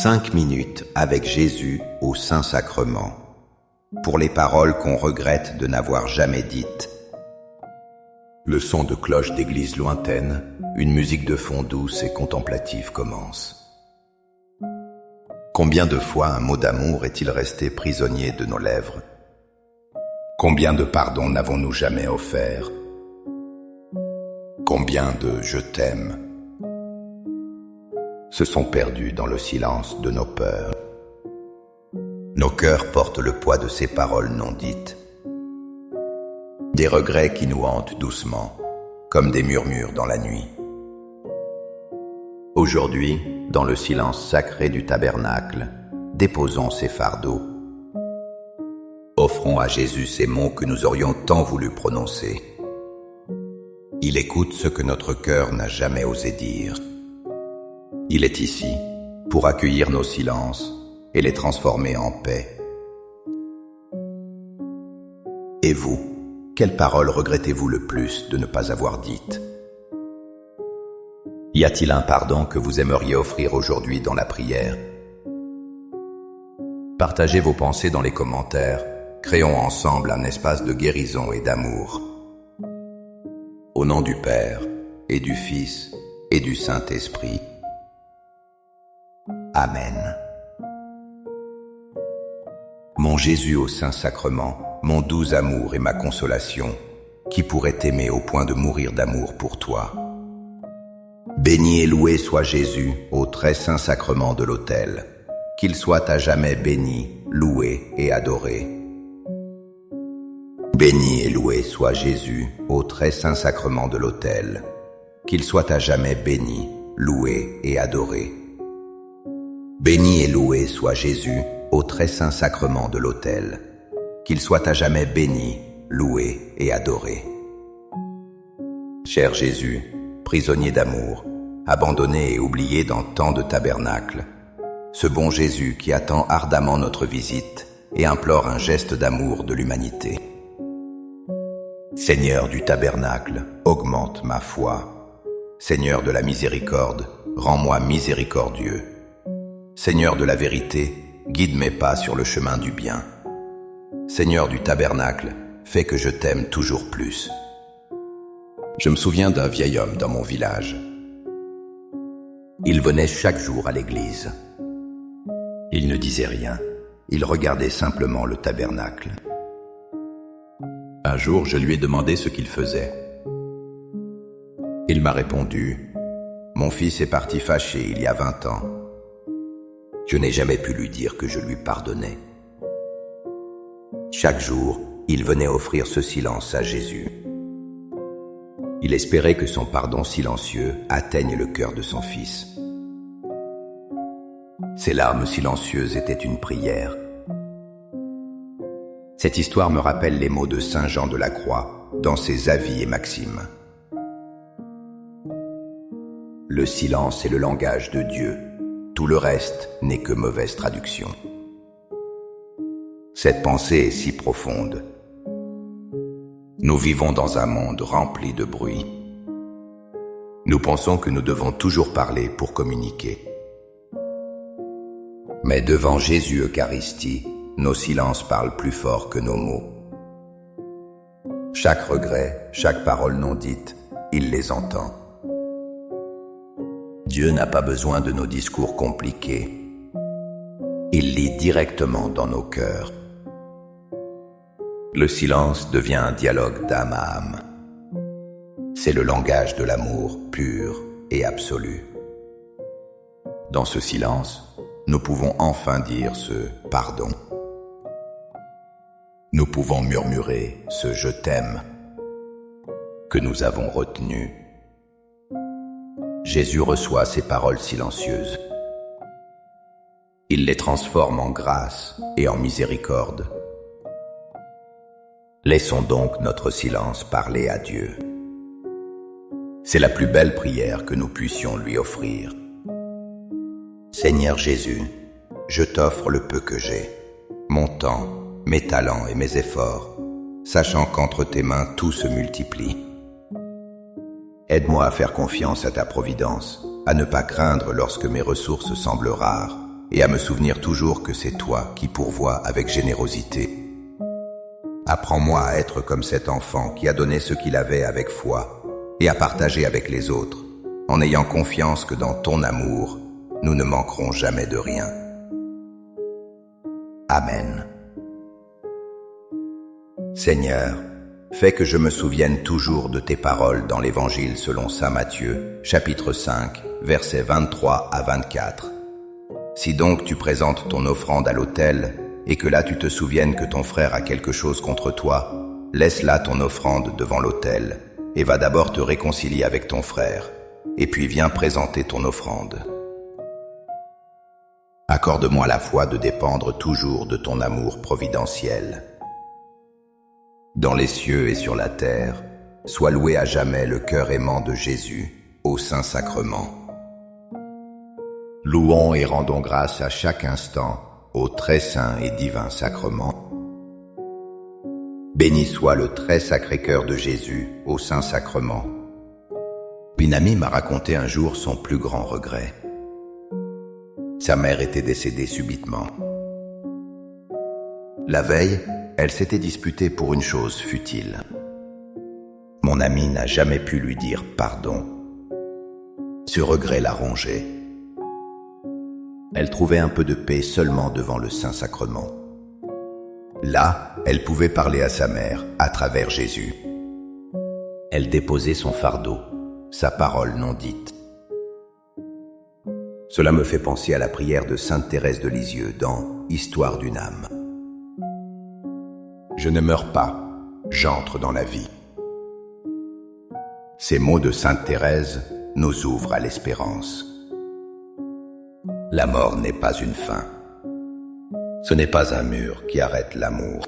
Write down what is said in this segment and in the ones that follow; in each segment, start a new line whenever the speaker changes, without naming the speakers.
5 minutes avec Jésus au Saint-Sacrement, pour les paroles qu'on regrette de n'avoir jamais dites. Le son de cloches d'église lointaine, une musique de fond douce et contemplative commence. Combien de fois un mot d'amour est-il resté prisonnier de nos lèvres? Combien de pardons n'avons-nous jamais offert? Combien de « je t'aime » se sont perdus dans le silence de nos peurs? Nos cœurs portent le poids de ces paroles non dites. Des regrets qui nous hantent doucement, comme des murmures dans la nuit. Aujourd'hui, dans le silence sacré du tabernacle, déposons ces fardeaux. Offrons à Jésus ces mots que nous aurions tant voulu prononcer. Il écoute ce que notre cœur n'a jamais osé dire. Il est ici pour accueillir nos silences et les transformer en paix. Et vous, quelles paroles regrettez-vous le plus de ne pas avoir dites? Y a-t-il un pardon que vous aimeriez offrir aujourd'hui dans la prière? Partagez vos pensées dans les commentaires. Créons ensemble un espace de guérison et d'amour. Au nom du Père, et du Fils, et du Saint-Esprit. Amen. Mon Jésus au Saint-Sacrement, mon doux amour et ma consolation, qui pourrait t'aimer au point de mourir d'amour pour toi. Béni et loué soit Jésus au très saint sacrement de l'autel, qu'il soit à jamais béni, loué et adoré. Béni et loué soit Jésus au très saint sacrement de l'autel, qu'il soit à jamais béni, loué et adoré. Béni et loué soit Jésus au très saint sacrement de l'autel, qu'il soit à jamais béni, loué et adoré. Cher Jésus, prisonnier d'amour, abandonné et oublié dans tant de tabernacles, ce bon Jésus qui attend ardemment notre visite et implore un geste d'amour de l'humanité. Seigneur du tabernacle, augmente ma foi. Seigneur de la miséricorde, rends-moi miséricordieux. Seigneur de la vérité, guide mes pas sur le chemin du bien. Seigneur du tabernacle, fais que je t'aime toujours plus. Je me souviens d'un vieil homme dans mon village. Il venait chaque jour à l'église. Il ne disait rien, il regardait simplement le tabernacle. Un jour, je lui ai demandé ce qu'il faisait. Il m'a répondu, « Mon fils est parti fâché il y a 20 ans. » Je n'ai jamais pu lui dire que je lui pardonnais. Chaque jour, il venait offrir ce silence à Jésus. Il espérait que son pardon silencieux atteigne le cœur de son fils. Ses larmes silencieuses étaient une prière. Cette histoire me rappelle les mots de Saint Jean de la Croix dans ses avis et maximes. Le silence est le langage de Dieu. Tout le reste n'est que mauvaise traduction. Cette pensée est si profonde. Nous vivons dans un monde rempli de bruit. Nous pensons que nous devons toujours parler pour communiquer. Mais devant Jésus Eucharistie, nos silences parlent plus fort que nos mots. Chaque regret, chaque parole non dite, il les entend. Dieu n'a pas besoin de nos discours compliqués. Il lit directement dans nos cœurs. Le silence devient un dialogue d'âme à âme. C'est le langage de l'amour pur et absolu. Dans ce silence, nous pouvons enfin dire ce « pardon ». Nous pouvons murmurer ce « je t'aime » que nous avons retenu. Jésus reçoit ces paroles silencieuses. Il les transforme en grâce et en miséricorde. Laissons donc notre silence parler à Dieu. C'est la plus belle prière que nous puissions lui offrir. Seigneur Jésus, je t'offre le peu que j'ai, mon temps, mes talents et mes efforts, sachant qu'entre tes mains tout se multiplie. Aide-moi à faire confiance à ta providence, à ne pas craindre lorsque mes ressources semblent rares, et à me souvenir toujours que c'est toi qui pourvois avec générosité. Apprends-moi à être comme cet enfant qui a donné ce qu'il avait avec foi et à partager avec les autres, en ayant confiance que dans ton amour, nous ne manquerons jamais de rien. Amen. Seigneur, fais que je me souvienne toujours de tes paroles dans l'Évangile selon saint Matthieu, chapitre 5, versets 23 à 24. Si donc tu présentes ton offrande à l'autel, et que là tu te souviennes que ton frère a quelque chose contre toi, laisse là ton offrande devant l'autel, et va d'abord te réconcilier avec ton frère, et puis viens présenter ton offrande. Accorde-moi la foi de dépendre toujours de ton amour providentiel. Dans les cieux et sur la terre, sois loué à jamais le cœur aimant de Jésus, au Saint-Sacrement. Louons et rendons grâce à chaque instant au très saint et divin sacrement. Béni soit le très sacré cœur de Jésus au Saint-Sacrement. Une amie m'a raconté un jour son plus grand regret. Sa mère était décédée subitement. La veille, elle s'était disputée pour une chose futile. Mon amie n'a jamais pu lui dire pardon. Ce regret l'a rongée. Elle trouvait un peu de paix seulement devant le Saint-Sacrement. Là, elle pouvait parler à sa mère à travers Jésus. Elle déposait son fardeau, sa parole non dite. Cela me fait penser à la prière de sainte Thérèse de Lisieux dans Histoire d'une âme. Je ne meurs pas, j'entre dans la vie. Ces mots de sainte Thérèse nous ouvrent à l'espérance. La mort n'est pas une fin. Ce n'est pas un mur qui arrête l'amour.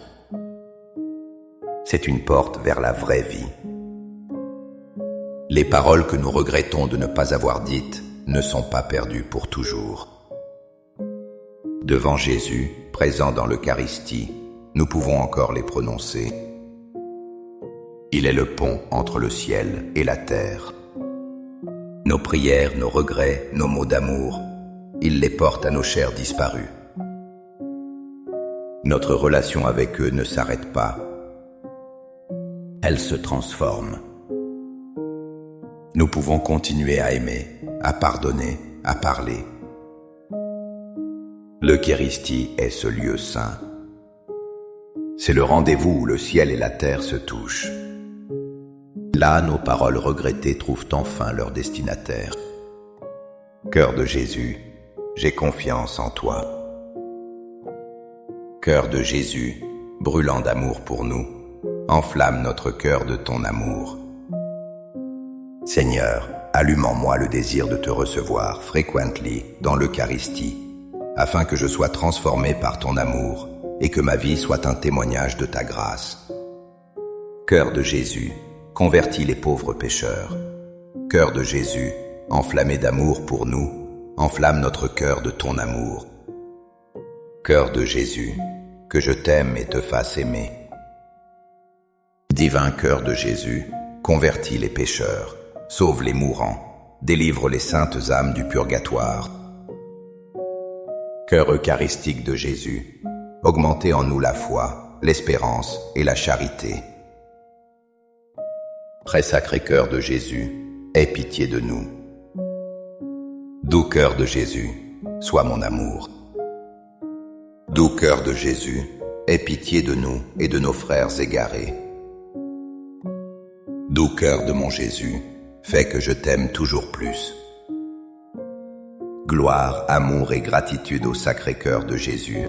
C'est une porte vers la vraie vie. Les paroles que nous regrettons de ne pas avoir dites ne sont pas perdues pour toujours. Devant Jésus, présent dans l'Eucharistie, nous pouvons encore les prononcer. Il est le pont entre le ciel et la terre. Nos prières, nos regrets, nos mots d'amour, il les porte à nos chers disparus. Notre relation avec eux ne s'arrête pas. Elle se transforme. Nous pouvons continuer à aimer, à pardonner, à parler. L'Eucharistie est ce lieu saint. C'est le rendez-vous où le ciel et la terre se touchent. Là, nos paroles regrettées trouvent enfin leur destinataire. Cœur de Jésus, j'ai confiance en toi. Cœur de Jésus, brûlant d'amour pour nous, enflamme notre cœur de ton amour. Seigneur, allume en moi le désir de te recevoir frequently dans l'Eucharistie, afin que je sois transformé par ton amour et que ma vie soit un témoignage de ta grâce. Cœur de Jésus, convertis les pauvres pécheurs. Cœur de Jésus, enflammé d'amour pour nous, enflamme notre cœur de ton amour. Cœur de Jésus, que je t'aime et te fasse aimer. Divin cœur de Jésus, convertis les pécheurs, sauve les mourants, délivre les saintes âmes du purgatoire. Cœur eucharistique de Jésus, augmentez en nous la foi, l'espérance et la charité. Très sacré cœur de Jésus, aie pitié de nous. Doux cœur de Jésus, sois mon amour. Doux cœur de Jésus, aie pitié de nous et de nos frères égarés. Doux cœur de mon Jésus, fais que je t'aime toujours plus. Gloire, amour et gratitude au sacré cœur de Jésus.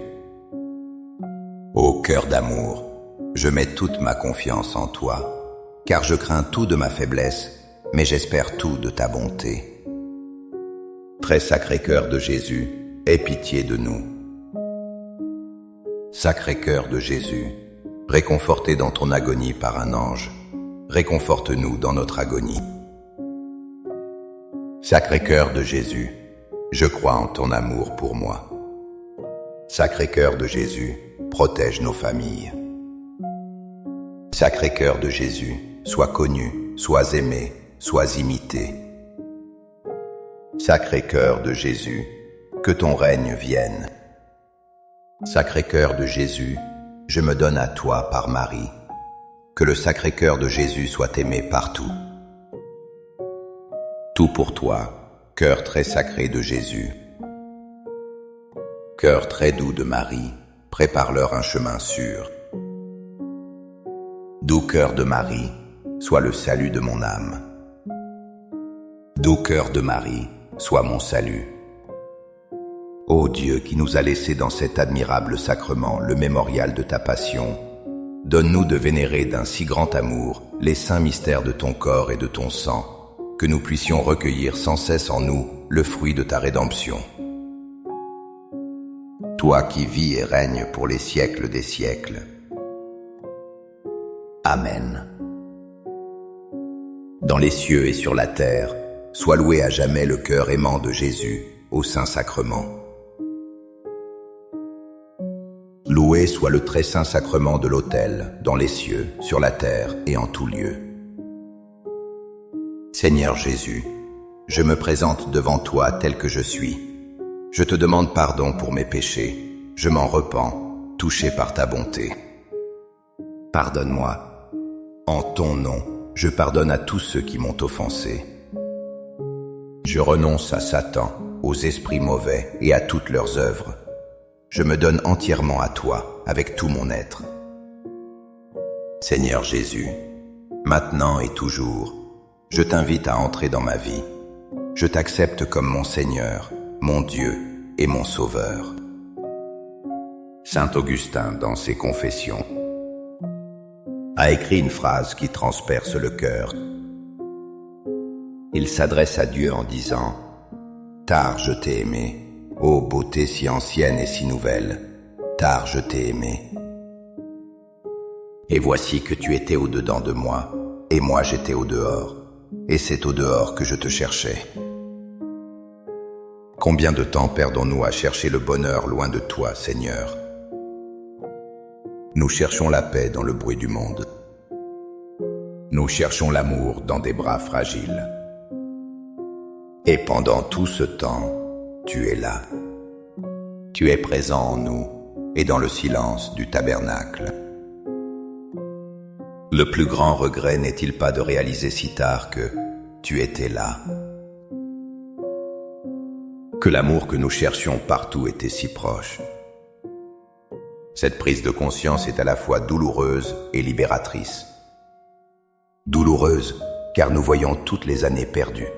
Ô cœur d'amour, je mets toute ma confiance en toi, car je crains tout de ma faiblesse, mais j'espère tout de ta bonté. Très sacré cœur de Jésus, aie pitié de nous. Sacré cœur de Jésus, réconforté dans ton agonie par un ange, réconforte-nous dans notre agonie. Sacré cœur de Jésus, je crois en ton amour pour moi. Sacré cœur de Jésus, protège nos familles. Sacré cœur de Jésus, sois connu, sois aimé, sois imité. Sacré cœur de Jésus, que ton règne vienne. Sacré-Cœur de Jésus, je me donne à toi par Marie. Que le Sacré-Cœur de Jésus soit aimé partout. Tout pour toi, cœur très sacré de Jésus. Cœur très doux de Marie, prépare-leur un chemin sûr. Doux cœur de Marie, sois le salut de mon âme. Doux cœur de Marie, sois mon salut. Ô Dieu qui nous a laissé dans cet admirable sacrement le mémorial de ta passion, donne-nous de vénérer d'un si grand amour les saints mystères de ton corps et de ton sang, que nous puissions recueillir sans cesse en nous le fruit de ta rédemption. Toi qui vis et règnes pour les siècles des siècles. Amen. Dans les cieux et sur la terre, soit loué à jamais le cœur aimant de Jésus au Saint-Sacrement. Loué soit le très saint sacrement de l'autel, dans les cieux, sur la terre et en tout lieu. Seigneur Jésus, je me présente devant toi tel que je suis. Je te demande pardon pour mes péchés. Je m'en repens, touché par ta bonté. Pardonne-moi. En ton nom, je pardonne à tous ceux qui m'ont offensé. Je renonce à Satan, aux esprits mauvais et à toutes leurs œuvres. Je me donne entièrement à toi, avec tout mon être. Seigneur Jésus, maintenant et toujours, je t'invite à entrer dans ma vie. Je t'accepte comme mon Seigneur, mon Dieu et mon Sauveur. Saint Augustin, dans ses Confessions, a écrit une phrase qui transperce le cœur. Il s'adresse à Dieu en disant « Tard je t'ai aimé, ô beauté si ancienne et si nouvelle, tard je t'ai aimé. Et voici que tu étais au-dedans de moi, et moi j'étais au-dehors, et c'est au-dehors que je te cherchais. » Combien de temps perdons-nous à chercher le bonheur loin de toi, Seigneur? Nous cherchons la paix dans le bruit du monde. Nous cherchons l'amour dans des bras fragiles. Et pendant tout ce temps, tu es là. Tu es présent en nous et dans le silence du tabernacle. Le plus grand regret n'est-il pas de réaliser si tard que tu étais là? Que l'amour que nous cherchions partout était si proche. Cette prise de conscience est à la fois douloureuse et libératrice. Douloureuse, car nous voyons toutes les années perdues.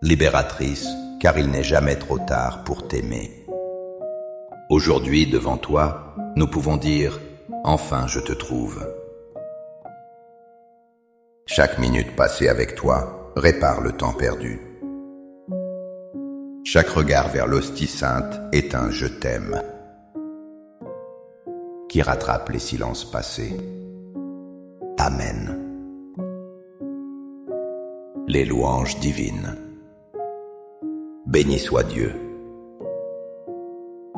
Libératrice, car il n'est jamais trop tard pour t'aimer. Aujourd'hui, devant toi, nous pouvons dire « Enfin, je te trouve ». Chaque minute passée avec toi répare le temps perdu. Chaque regard vers l'hostie sainte est un « je t'aime » qui rattrape les silences passés. Amen. Les louanges divines. Béni soit Dieu.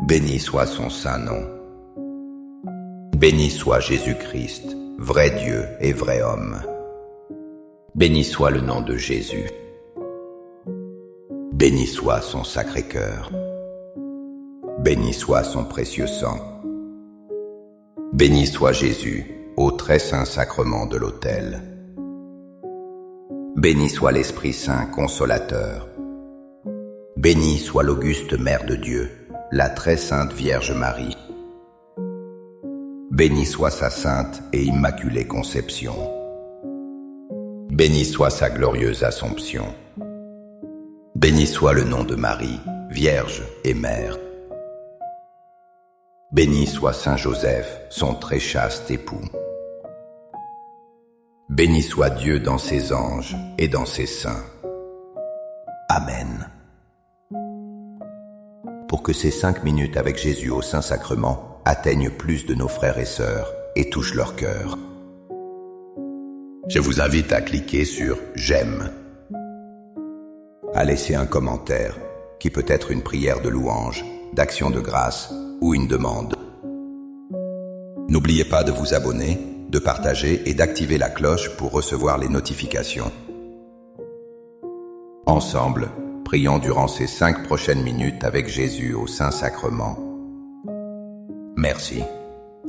Béni soit son saint nom. Béni soit Jésus-Christ, vrai Dieu et vrai homme. Béni soit le nom de Jésus. Béni soit son sacré cœur. Béni soit son précieux sang. Béni soit Jésus, au très saint sacrement de l'autel. Béni soit l'Esprit Saint consolateur. Béni soit l'auguste Mère de Dieu, la très sainte Vierge Marie. Béni soit sa sainte et immaculée conception. Béni soit sa glorieuse Assomption. Béni soit le nom de Marie, Vierge et Mère. Béni soit Saint Joseph, son très chaste époux. Béni soit Dieu dans ses anges et dans ses saints. Amen. Pour que ces 5 minutes avec Jésus au Saint-Sacrement atteignent plus de nos frères et sœurs et touchent leur cœur, je vous invite à cliquer sur « J'aime », à laisser un commentaire qui peut être une prière de louange, d'action de grâce ou une demande. N'oubliez pas de vous abonner, de partager et d'activer la cloche pour recevoir les notifications. Ensemble, Prions durant ces 5 prochaines minutes avec Jésus au Saint-Sacrement. Merci.